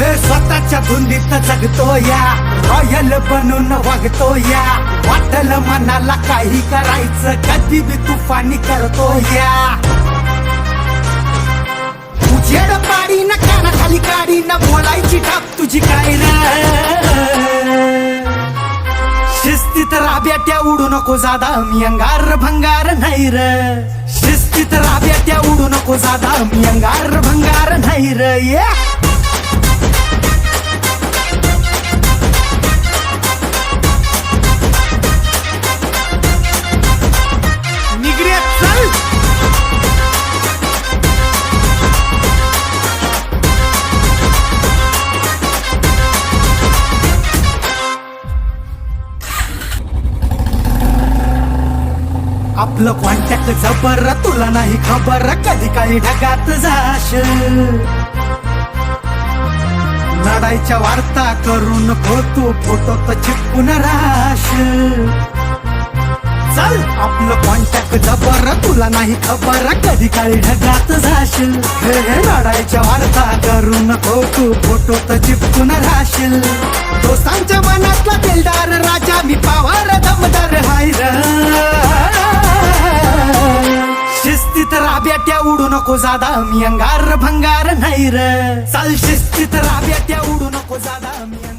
स्वतःच्या धुंदीत जगतो या, रॉयल बनून वागतो या, वाटल मनाला काही करायचं कधी बी तुफानी करतो या. उजेड पाडी ना कानाखाली काढी ना बोलायची टाप तुझी काय रे. शिस्तीत राब्याट्या उडू नको जादा मी अंगार भंगार नाही र. शिस्तीत राब्याट्या उडू नको जादा मी अंगार भंगार नाही र. आपलं कॉन्टॅक्ट जबर तुला नाही खबर कधी काही ढगात जाशील. लढाईच्या वार्ता करून तू फोटो तर चिपकून राहशील. चल आपलं कॉन्टॅक्ट जबर तुला नाही खबर कधी काही ढगात जाशील. लढाईच्या वार्ता करून तू फोटो तर चिपकून राहशील. दोस्तांच्या मनातला दिलदार राजा मी पावार दमदार हाय र. शिस्तीत राब्याट्या उडू नको जादा मी अंगार भंगार नाही र. चाल शिस्तीत राब्याट्या उडू नको जादा मी